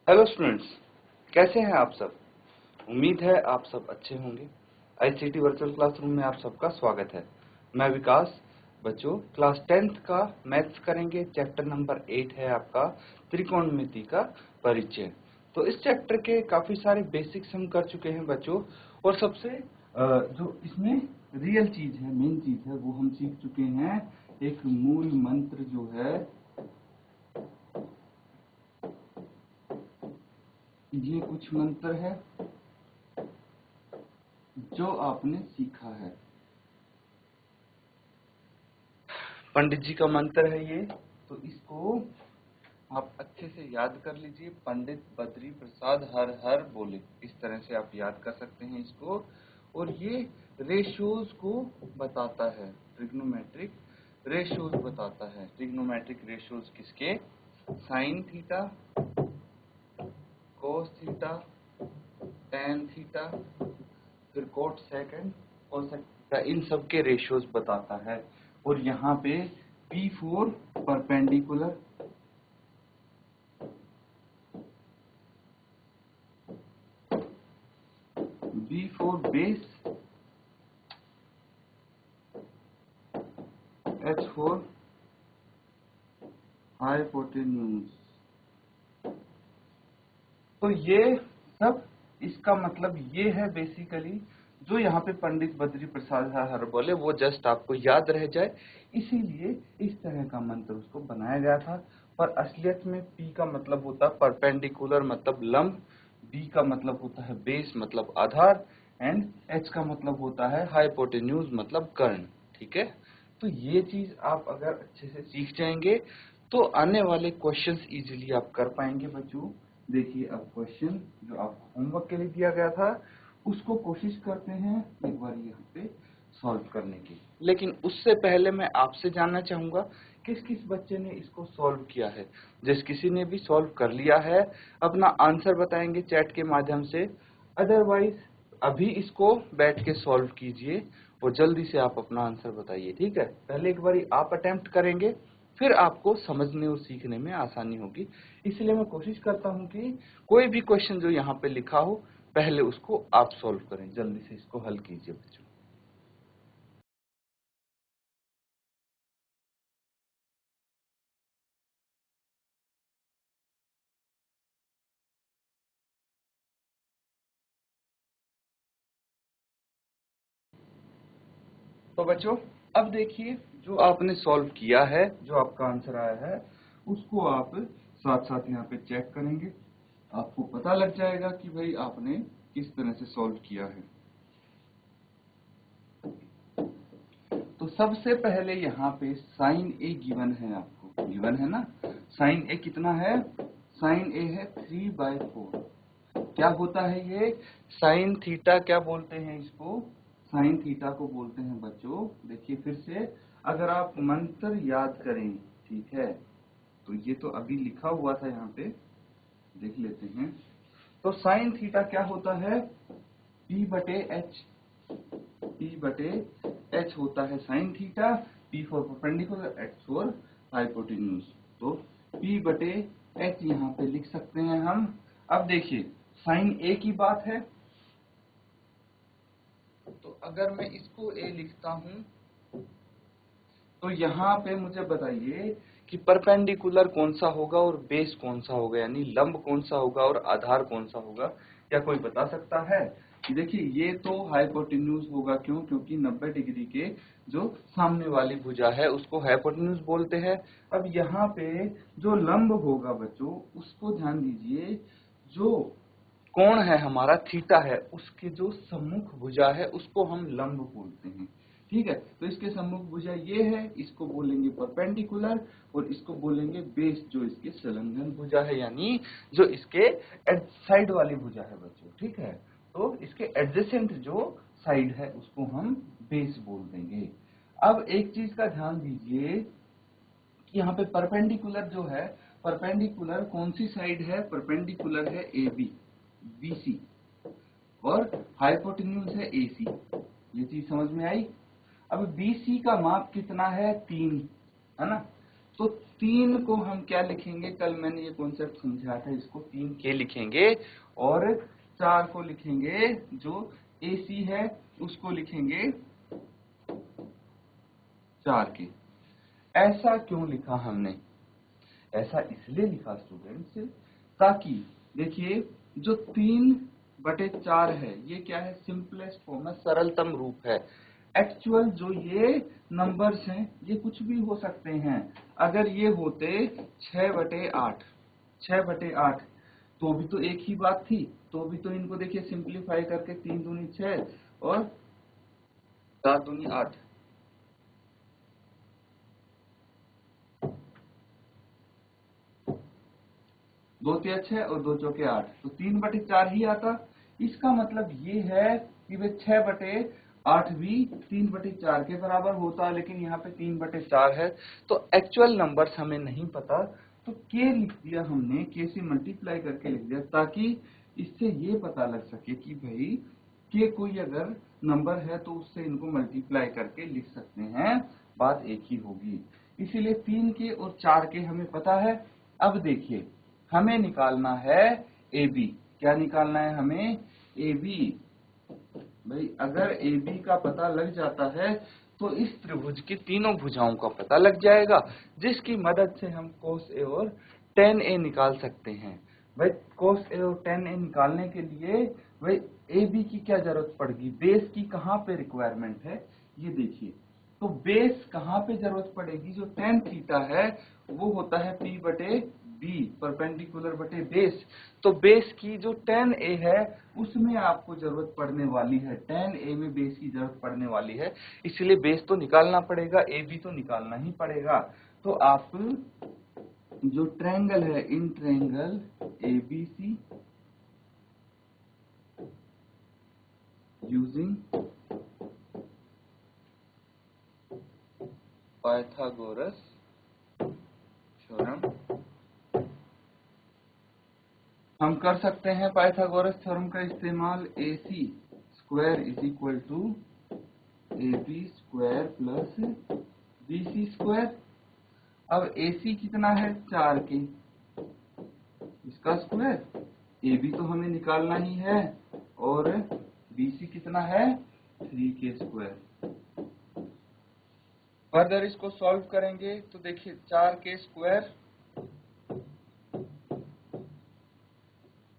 Hello students, कैसे हैं आप सब। उम्मीद है आप सब अच्छे होंगे। आईसीटी वर्चुअल क्लासरूम में आप सबका स्वागत है। मैं विकास। बच्चों, क्लास 10th का मैथ्स करेंगे। चैप्टर नंबर 8 है आपका त्रिकोणमिति का परिचय। तो इस चैप्टर के काफी सारे बेसिक्स हम कर चुके हैं बच्चों, और सबसे जो इसमें रियल चीज है, मेन चीज है, वो हम सीख चुके हैं। एक मूल मंत्र जो है, ये कुछ मंत्र है जो आपने सीखा है। पंडित जी का मंत्र है ये, तो इसको आप अच्छे से याद कर लीजिए। पंडित बद्री प्रसाद हर हर बोले, इस तरह से आप याद कर सकते हैं इसको। और ये रेशियोज को बताता है, ट्रिग्नोमेट्रिक रेशियोज बताता है। ट्रिग्नोमेट्रिक रेशियोज किसके? Sine theta, cos theta, tan theta, फिर कोट सेकंड, कोसेक थीटा, इन सब के रेशियोज बताता है। और यहाँ पे P4 perpendicular, B4 base, H4 hypotenuse. तो ये सब, इसका मतलब ये है बेसिकली, जो यहाँ पे पंडित बद्री प्रसाद हर बोले वो जस्ट आपको याद रह जाए, इसीलिए इस तरह का मंत्र उसको बनाया गया था। पर असलियत में P का मतलब होता है परपेंडिकुलर मतलब लंब, B का मतलब होता है बेस मतलब आधार, एंड H का मतलब होता है हाइपोटेन्यूज मतलब कर्ण। ठीक है, तो ये चीज आप अगर अच्छे से सीख जाएंगे तो आने वाले क्वेश्चंस इजीली आप कर पाएंगे बच्चों। देखिए, अब क्वेश्चन जो आपको होमवर्क के लिए दिया गया था, उसको कोशिश करते हैं एक बार यहाँ पे सॉल्व करने की। लेकिन उससे पहले मैं आपसे जानना चाहूंगा किस किस बच्चे ने इसको सॉल्व किया है। जिस किसी ने भी सॉल्व कर लिया है अपना आंसर बताएंगे चैट के माध्यम से। अदरवाइज अभी इसको बैठ के सॉल्व कीजिए और जल्दी से आप अपना आंसर बताइए। ठीक है, पहले एक बार आप अटेम्प्ट करेंगे, फिर आपको समझने और सीखने में आसानी होगी। इसलिए मैं कोशिश करता हूं कि कोई भी क्वेश्चन जो यहाँ पे लिखा हो, पहले उसको आप सॉल्व करें। जल्दी से इसको हल कीजिए बच्चों। तो बच्चों, अब देखिए, जो आपने सॉल्व किया है, जो आपका आंसर आया है, उसको आप साथ साथ यहाँ पे चेक करेंगे। आपको पता लग जाएगा कि भाई आपने किस तरह से सॉल्व किया है। तो सबसे पहले यहाँ पे साइन ए गिवन है, आपको गिवन है ना। साइन ए कितना है? साइन ए है 3/4। क्या होता है ये? साइन थीटा क्या बोलते हैं इसको? साइन थीटा को बोलते हैं बच्चों, देखिए फिर से, अगर आप मंत्र याद करें, ठीक है, तो ये तो अभी लिखा हुआ था यहाँ पे, देख लेते हैं। तो साइन थीटा क्या होता है? P/H। P/H होता है sine theta. P4 perpendicular, H4 hypotenuse. तो P/H यहाँ पे लिख सकते हैं हम। अब देखिए, साइन ए की बात है, तो अगर मैं इसको ए लिखता हूं, तो यहाँ पे मुझे बताइए कि परपेंडिकुलर कौन सा होगा और बेस कौन सा होगा, यानी लंब कौन सा होगा और आधार कौन सा होगा। क्या कोई बता सकता है? कि देखिए, ये तो हाइपोटेन्यूज होगा। क्यों? क्योंकि 90 डिग्री के जो सामने वाली भुजा है उसको हाइपोटेन्यूज बोलते हैं। अब यहाँ पे जो लंब होगा बच्चों, उसको ध्यान दीजिए, जो कोण है हमारा थीटा है, उसके जो सम्मुख भुजा है उसको हम लंब बोलते हैं। ठीक है, तो इसके सम्मुख भुजा ये है, इसको बोलेंगे परपेंडिकुलर, और इसको बोलेंगे बेस, जो इसके संलग्न भुजा है, यानी जो इसके साइड वाली भुजा है बच्चों। ठीक है, तो इसके एडजेसेंट जो साइड है उसको हम बेस बोल देंगे। अब एक चीज का ध्यान दीजिए कि यहाँ पे परपेंडिकुलर जो है, परपेंडिकुलर कौन सी साइड है? परपेंडिकुलर है ए बी, BC, और हाइपोटेन्यूज है AC। ये चीज समझ में आई? अब BC का माप कितना है? 3, है ना। तो 3 को हम क्या लिखेंगे, कल मैंने ये कॉन्सेप्ट समझाया था, इसको 3K लिखेंगे और 4 को लिखेंगे, जो AC है उसको लिखेंगे 4K। ऐसा क्यों लिखा हमने? ऐसा इसलिए लिखा स्टूडेंट्स, ताकि देखिए जो 3/4 है ये क्या है, सिंपलेस्ट फॉर्म है, सरलतम रूप है। एक्चुअल जो ये नंबर्स हैं ये कुछ भी हो सकते हैं। अगर ये होते 6/8 तो भी तो एक ही बात थी, तो भी तो इनको देखिए सिंप्लीफाई करके 3 दूनी 6 और 4 दूनी 8, दो 6 और 2 चौके 8, तो 3/4 ही आता। इसका मतलब ये है कि वे 6/8 भी 3/4 के बराबर होता, लेकिन यहाँ पे 3/4 है, तो एक्चुअल नंबर्स हमें नहीं पता, तो के लिख दिया हमने, के से मल्टीप्लाई करके लिख दिया, ताकि इससे ये पता लग सके कि भाई के कोई अगर नंबर है तो उससे इनको मल्टीप्लाई करके लिख सकते हैं, बात एक ही होगी। इसीलिए 3K और 4K हमें पता है। अब देखिए हमें निकालना है AB। क्या निकालना है हमें? AB। भाई अगर AB का पता लग जाता है तो इस त्रिभुज की तीनों भुजाओं का पता लग जाएगा, जिसकी मदद से हम cos A और tan A निकाल सकते हैं। भाई cos A और tan A निकालने के लिए भाई AB की क्या जरूरत पड़ेगी, बेस की कहाँ पे रिक्वायरमेंट है, ये देखिए। तो बेस कहाँ पे जरूरत पड़ेगी, जो tan थीटा है वो होता है P/B, परपेंडिकुलर बटे बेस। तो बेस की जो tan A है उसमें आपको जरूरत पड़ने वाली है, tan A में बेस की जरूरत पड़ने वाली है, इसलिए बेस तो निकालना पड़ेगा, AB तो निकालना ही पड़ेगा। तो आप जो ट्रायंगल है, in triangle ABC using Pythagoras theorem, हम कर सकते हैं पाइथागोरस थ्योरम का इस्तेमाल। AC square is equal to AB square plus BC square. अब AC कितना है, 4K, इसका स्क्वायर, AB तो हमें निकालना ही है, और BC कितना है, 3K स्क्वायर। फर्दर इसको सॉल्व करेंगे तो देखिए 4K square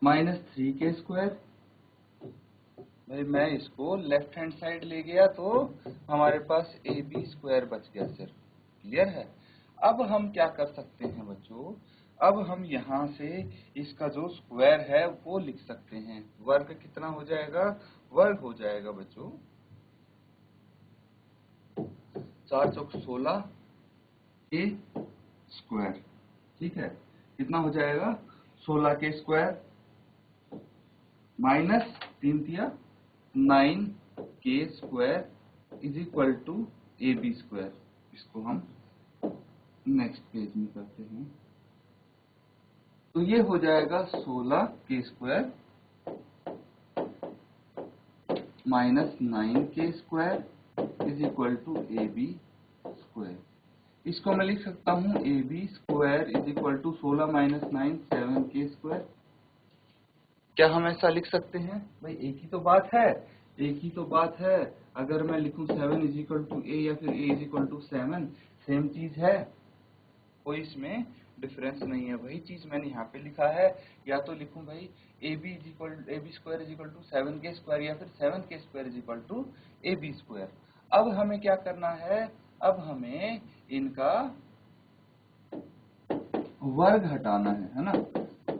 minus 3K square. भाई मैं इसको लेफ्ट हैंड साइड ले गया तो हमारे पास AB स्क्वायर बच गया सिर्फ। क्लियर है? अब हम क्या कर सकते हैं बच्चों, अब हम यहाँ से इसका जो स्क्वायर है वो लिख सकते हैं। वर्ग कितना हो जाएगा, वर्ग हो जाएगा बच्चों 4 चौक 16 के स्क्वायर। ठीक है, कितना हो जाएगा, 16K स्क्वायर माइनस 3 तिया 9K square is equal to AB square. इसको हम नेक्स्ट पेज में करते हैं, तो ये हो जाएगा 16K square minus 9K square is equal to AB square. इसको मैं लिख सकता हूँ AB square is equal to 16 माइनस 9 7K स्क्वायर। क्या हम ऐसा लिख सकते हैं? भाई एक ही तो बात है, एक ही तो बात है। अगर मैं लिखूं 7 इज इक्वल टू A या फिर A is equal to 7, same चीज है, कोई इसमें डिफरेंस नहीं है। वही चीज मैंने यहाँ पे लिखा है, या तो लिखूं भाई AB square is equal to 7K square या फिर 7K square is equal to AB square. अब हमें क्या करना है, अब हमें इनका वर्ग हटाना है ना।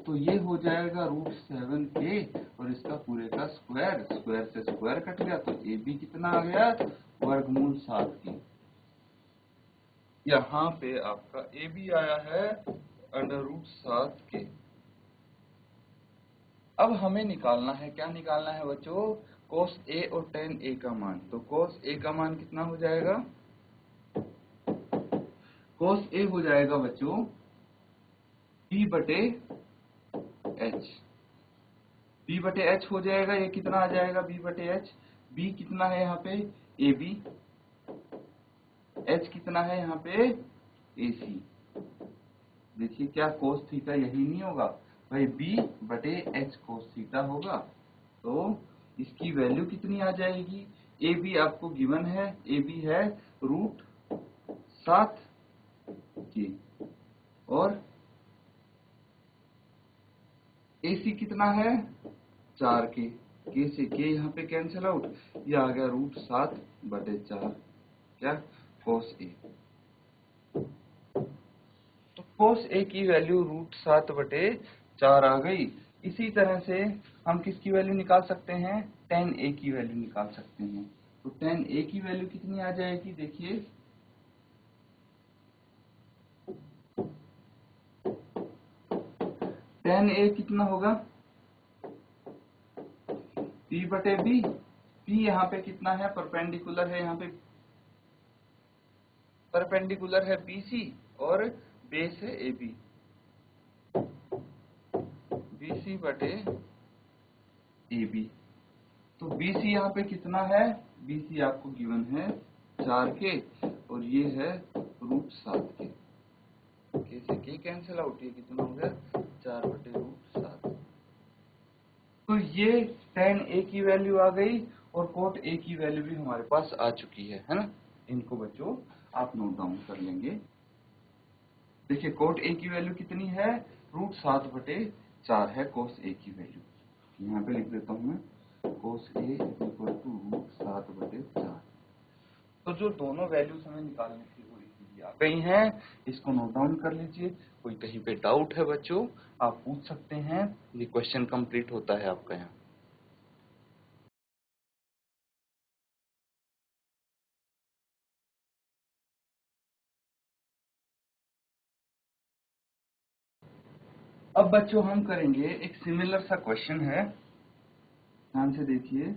तो ये हो जाएगा √7K और इसका पूरे का स्क्वायर, स्क्वायर से स्क्वायर कट गया, तो AB कितना आ गया, वर्गमूल 7K। यहाँ पे आपका AB आया है √7K। अब हमें निकालना है, क्या निकालना है बच्चों, cos A और tan A का मान। तो cos A का मान कितना हो जाएगा, cos A हो जाएगा बच्चों B/H, B/H हो जाएगा। ये कितना आ जाएगा B/H, B कितना है यहाँ पे AB, H कितना है यहाँ पे AC। देखिए क्या कोस थीटा यही नहीं होगा भाई, बी बटे एच कोस थीटा होगा। तो इसकी वैल्यू कितनी आ जाएगी, ए बी आपको गिवन है, ए बी है √7 के, और ए सी कितना है 4 के से के यहाँ पे कैंसिल आउट, ये आ गया √7/4 क्या कोस ए। तो कोस ए की वैल्यू √7/4 आ गई। इसी तरह से हम किसकी वैल्यू निकाल सकते हैं, tan ए की वैल्यू निकाल सकते हैं। तो tan ए की वैल्यू कितनी आ जाएगी, देखिए tan ए कितना होगा p/b, p यहाँ पे कितना है, परपेंडिकुलर है, यहाँ पे परपेंडिकुलर है BC और बेस है AB, BC बटे AB। तो BC यहाँ पे कितना है, BC आपको गिवन है 4 के, और ये है √7 के से के कैंसिल आउट, ये कितना हो गया 4/√7। तो ये tan A की वैल्यू आ गई और cot A की वैल्यू भी हमारे पास आ चुकी है ना। इनको बच्चों आप नोट डाउन कर लेंगे। देखिए cot A की वैल्यू कितनी है, √7/4 है cos A की वैल्यू। यहाँ पे लिख देता हूँ मैं, cos A = √7/4। तो जो दोनों वैल्यूज हमें निकालनी थी वो इजीली आ गई हैं, इसको नोट डाउन कर लीजिए। कोई कहीं पे डाउट है बच्चों आप पूछ सकते हैं, ये क्वेश्चन कंप्लीट होता है आपका यहाँ। अब बच्चों हम करेंगे एक सिमिलर सा क्वेश्चन है, ध्यान से देखिए।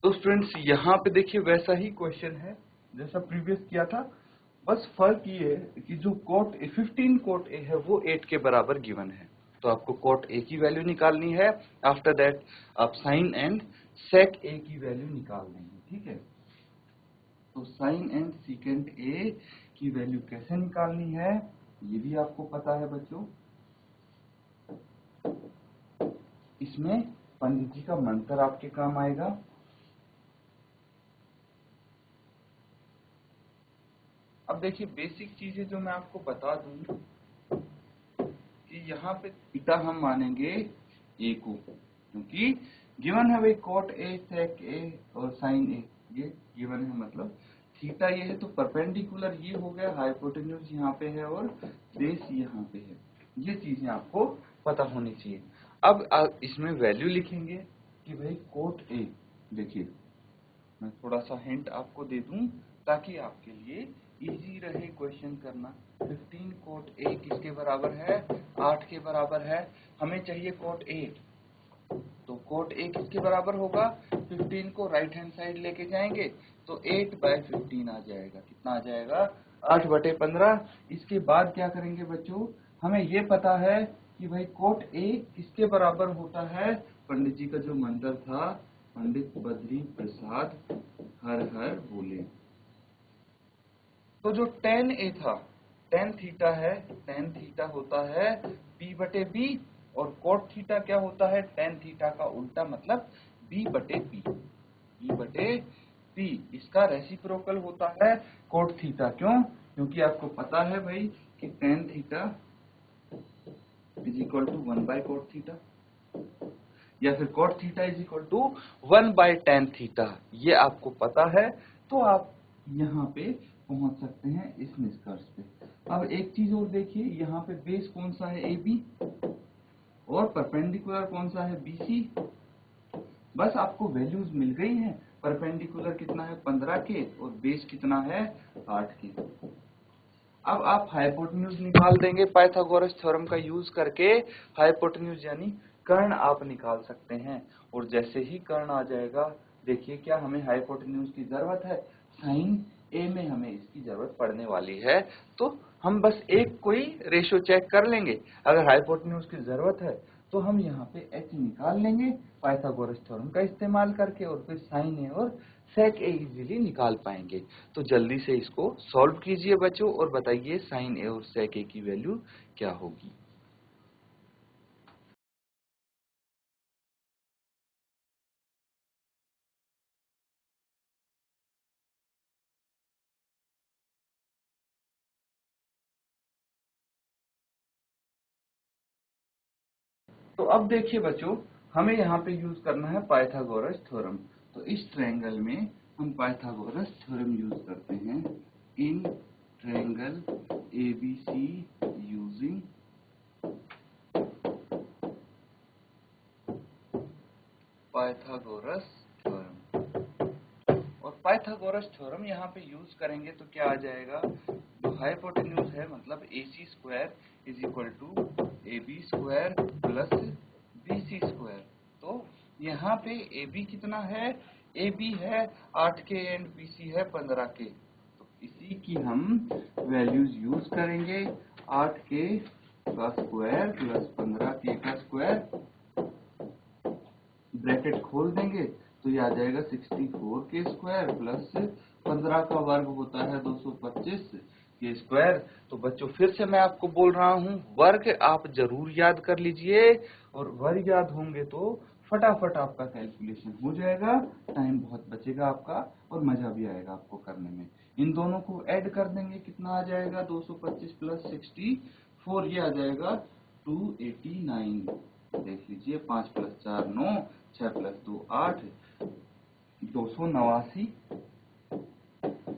तो स्टूडेंट्स यहाँ पे देखिए वैसा ही क्वेश्चन है जैसा प्रीवियस किया था, बस फर्क ये है कि जो15 cot A है वो 8 के बराबर गिवन है। तो आपको cot A की वैल्यू निकालनी है, आफ्टर दैट आप sin एंड sec A की वैल्यू निकाल देंगे, ठीक है। तो sin एंड secant A की वैल्यू कैसे निकालनी है ये भी आपको पता है बच्चों। इसमें पंडित जी का मंत्र आपके काम आएगा। अब देखिए बेसिक चीजें जो मैं आपको बता दूं कि यहाँ पे थीटा हम मानेंगे ए को, क्योंकि गिवन है भाई cot A sec A और sin A, ये गिवन है, मतलब थीटा ये है तो परपेंडिकुलर ये हो गया, हाइपोटेन्यूज यहाँ पे है और बेस यहाँ पे है, ये चीजें आपको पता होनी चाहिए। अब आप इसमें वैल्यू लिखेंगे कि भाई cot A, देखिए मैं थोड़ा सा हिंट आपको दे दूं ताकि आपके लिए इजी रहे क्वेश्चन करना। 15 cot A किसके बराबर है, 8 के बराबर है। हमें चाहिए cot A, तो cot A किसके बराबर होगा, 15 को राइट हैंड साइड लेके जाएंगे तो 8/15 आ जाएगा। कितना आ जाएगा, 8/15। इसके बाद क्या करेंगे बच्चों, हमें ये पता है कि भाई cot A किसके बराबर होता है, पंडित जी का जो मंत्र था, पंडित बद्री प्रसाद हर हर बोले। तो जो tan A था, tan थीटा है, tan थीटा होता है P/B, और cot थीटा क्या होता है, tan थीटा का उल्टा मतलब B/P, B/P। इसका रेसिप्रोकल होता है cot थीटा। क्यों, क्योंकि आपको पता है भाई कि tan theta is equal to 1 by cot theta, या फिर cot theta is equal to 1 by tan theta, ये आपको पता है तो आप यहाँ पे पहुंच सकते हैं इस निष्कर्ष पे। अब एक चीज और देखिए, यहाँ पे बेस कौन सा है AB और परपेंडिकुलर कौन सा है BC। बस आपको वैल्यूज मिल गई हैं, परपेंडिकुलर कितना है 15 के और बेस कितना है 8 के। अब आप हाइपोटेन्यूज निकाल देंगे पाइथागोरस थ्योरम का यूज करके। हाइपोटेन्यूज यानी कर्ण आप निकाल सकते हैं, और जैसे ही कर्ण आ जाएगा, देखिए क्या हमें हाइपोटेन्यूज की जरूरत है, साइन ए में हमें इसकी जरूरत पड़ने वाली है। तो हम बस एक कोई रेशियो चेक कर लेंगे, अगर हाइपोटेन्यूज की जरूरत है तो हम यहाँ पे h निकाल लेंगे पाइथागोरस थ्योरम का इस्तेमाल करके, और फिर साइन ए और सेक ए इजीली निकाल पाएंगे। तो जल्दी से इसको सॉल्व कीजिए बच्चों, और बताइए साइन ए और सेक ए की वैल्यू क्या होगी। तो अब देखिए बच्चों, हमें यहाँ पे यूज करना है पाइथागोरस थ्योरम। तो इस ट्रायंगल में हम पाइथागोरस थ्योरम यूज करते हैं, इन triangle ABC using Pythagoras theorem. और पाइथागोरस थ्योरम यहाँ पे यूज करेंगे तो क्या आ जाएगा, जो हाइपोटेन्यूज है मतलब AC square is equal to AB square plus BC square. तो यहाँ पे AB कितना है, AB है 8 के एंड BC है 15 के। तो इसी की हम वैल्यूज यूज करेंगे, 8 के का स्क्वायर प्लस 15 के का स्क्वायर, ब्रैकेट खोल देंगे तो ये आ जाएगा 64 के स्क्वायर प्लस 15 का वर्ग होता है 225 के स्क्वायर। तो बच्चों फिर से मैं आपको बोल रहा हूँ, वर्ग आप जरूर याद कर लीजिए, और वर्ग याद होंगे तो फटाफट आपका कैलकुलेशन हो जाएगा, टाइम बहुत बचेगा आपका और मजा भी आएगा आपको करने में। इन दोनों को ऐड कर देंगे, कितना आ जाएगा 225 प्लस 64, ये आ जाएगा 289। देख लीजिए, 5 प्लस 4 9, 6 प्लस 2 8, 289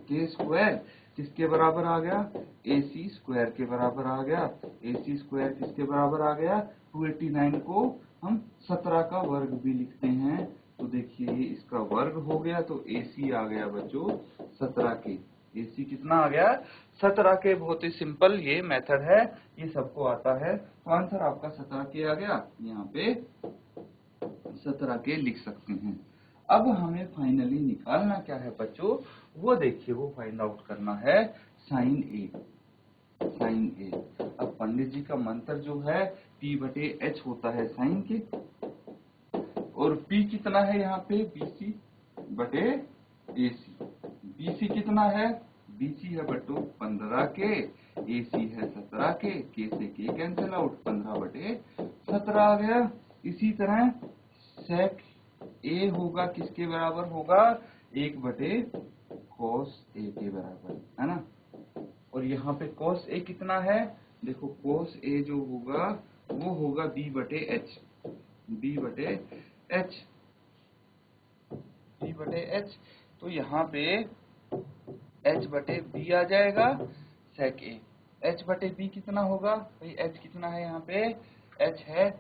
के स्क्वायर किसके बराबर आ गया, AC स्क्वायर के बराबर आ गया। AC स्क्वायर किसके बराबर आ गया, 289 को हम 17 का वर्ग भी लिखते हैं। तो देखिए ये इसका वर्ग हो गया, तो AC आ गया बच्चों 17 के। AC कितना आ गया 17 के। बहुत ही सिंपल ये मेथड है, ये सबको आता है। तो आंसर आपका 17 के आ गया, यहाँ पे 17 के लिख सकते हैं। अब हमें फाइनली निकालना क्या है बच्चों, वो देखिए, वो फाइंड आउट करना है साइन ए। साइन ए, अब पंडित जी का मंत्र जो है P/H होता है साइन के, और P कितना है यहाँ पे BC/AC। BC कितना है, BC है बट्टो 15 के, AC है 17 के, से के कैंसिल आउट, 15/17 आ गया। इसी तरह सेक ए होगा किसके बराबर होगा, 1/cos A के बराबर, है ना। और यहाँ पे cos A कितना है, देखो cos A जो होगा वो होगा B/H। तो यहाँ पे H/B आ जाएगा sec A। H/B कितना होगा भाई, H कितना है यहाँ पे, H है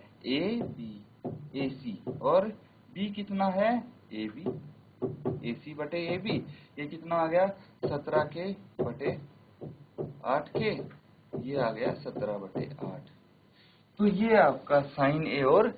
AC, और B कितना है AB, AC/AB। ये कितना आ गया 17 के बटे 8 के, ये आ गया 17/8। तो ये आपका साइन ए और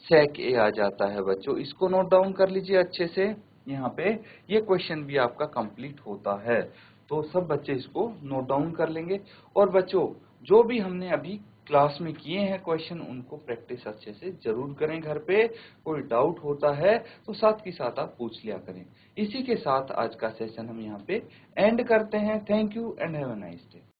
सेक ए आ जाता है बच्चों। इसको नोट डाउन कर लीजिए अच्छे से, यहाँ पे ये क्वेश्चन भी आपका कंप्लीट होता है। तो सब बच्चे इसको नोट डाउन कर लेंगे। और बच्चों जो भी हमने अभी क्लास में किए हैं क्वेश्चन, उनको प्रैक्टिस अच्छे से जरूर करें घर पे। कोई डाउट होता है तो साथ के साथ आप पूछ लिया करें। इसी के साथ आज का सेशन हम यहाँ पे एंड करते हैं। Thank you and have a nice day.